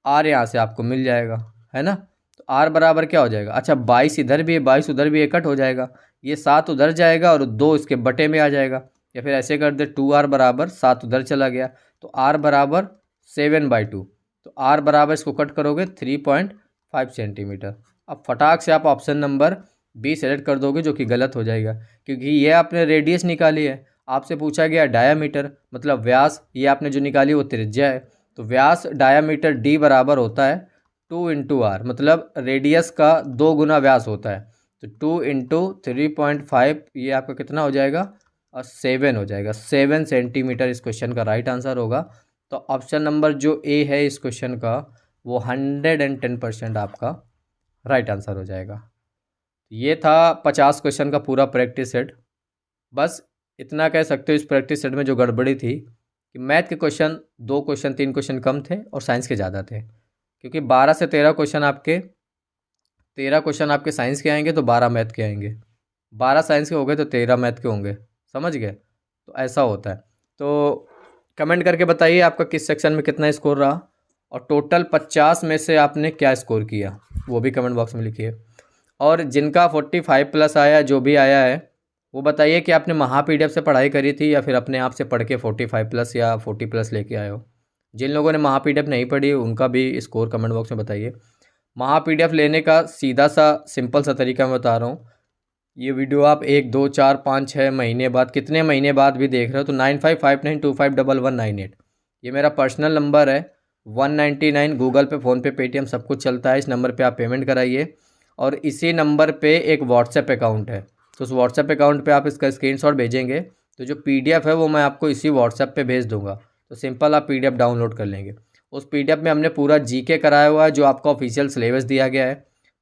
आर यहाँ से आपको मिल जाएगा है ना। तो आर बराबर क्या हो जाएगा, अच्छा 22 इधर भी है 22 उधर भी है, कट हो जाएगा, ये 7 उधर जाएगा और 2 इसके बटे में आ जाएगा। या फिर ऐसे कर दे 2r बराबर 7 उधर चला गया तो r बराबर 7/2। तो r बराबर इसको कट करोगे 3.5 सेंटीमीटर। अब फटाक से आप ऑप्शन नंबर बी सेलेक्ट कर दोगे जो कि गलत हो जाएगा, क्योंकि ये आपने रेडियस निकाली है, आपसे पूछा गया डायामीटर मतलब व्यास, ये आपने जो निकाली वो त्रिज्या है। तो व्यास डायामीटर डी बराबर होता है 2 इंटू आर, मतलब रेडियस का 2 गुना व्यास होता है। तो 2 इंटू 3.5 ये आपका कितना हो जाएगा और 7 हो जाएगा। 7 सेंटीमीटर इस क्वेश्चन का राइट आंसर होगा। तो ऑप्शन नंबर जो ए है इस क्वेश्चन का वो 110% आपका राइट आंसर हो जाएगा। ये था 50 क्वेश्चन का पूरा प्रैक्टिस सेट। बस इतना कह सकते हो इस प्रैक्टिस सेट में जो गड़बड़ी थी कि मैथ के क्वेश्चन 2 क्वेश्चन 3 क्वेश्चन कम थे और साइंस के ज़्यादा थे, क्योंकि 12 से 13 क्वेश्चन आपके 13 क्वेश्चन आपके साइंस के आएंगे तो 12 मैथ के आएंगे, 12 साइंस के हो गए तो 13 मैथ के होंगे। समझ गए? तो ऐसा होता है। तो कमेंट करके बताइए आपका किस सेक्शन में कितना स्कोर रहा और टोटल 50 में से आपने क्या स्कोर किया, वो भी कमेंट बॉक्स में लिखिए। और जिनका 45+ आया, जो भी आया है वो बताइए कि आपने महा PDF से पढ़ाई करी थी या फिर अपने आप से पढ़ के 45+ या 40+ लेके आए हो। जिन लोगों ने महा PDF नहीं पढ़ी उनका भी स्कोर कमेंट बॉक्स में बताइए। महा PDF लेने का सीधा सा सिंपल सा तरीका मैं बता रहा हूँ। ये वीडियो आप 1 2 4 5 6 महीने बाद, कितने महीने बाद भी देख रहे हो तो 9559251198 ये मेरा पर्सनल नंबर है। 199 गूगल पे, फ़ोनपे, पेटीएम सब कुछ चलता है। इस नंबर पे आप पेमेंट कराइए और इसी नंबर पे एक व्हाट्सएप अकाउंट है, तो उस व्हाट्सएप अकाउंट पे आप इसका स्क्रीनशॉट भेजेंगे तो जो PDF है वो मैं आपको इसी व्हाट्सएप पे भेज दूंगा। तो सिंपल आप PDF डाउनलोड कर लेंगे। उस PDF में हमने पूरा GK कराया हुआ है जो आपका ऑफिशियल सिलेबस दिया गया है,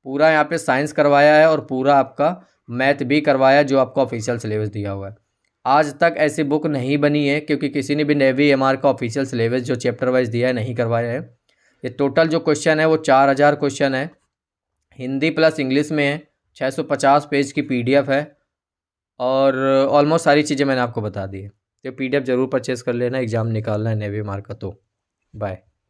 पूरा यहाँ पे साइंस करवाया है और पूरा आपका मैथ भी करवाया जो आपका ऑफिशियल सिलेबस दिया हुआ है। आज तक ऐसी बुक नहीं बनी है क्योंकि किसी ने भी नेवी MR का ऑफिशियल सिलेबस जो चैप्टर वाइज दिया है नहीं करवाया है। ये टोटल जो क्वेश्चन है वो 4000 क्वेश्चन है, हिंदी प्लस इंग्लिश में है, 650 पेज की PDF है और ऑलमोस्ट सारी चीज़ें मैंने आपको बता दी है। ये PDF ज़रूर परचेज़ कर लेना, एग्ज़ाम निकालना है नेवी मार का। तो बाय।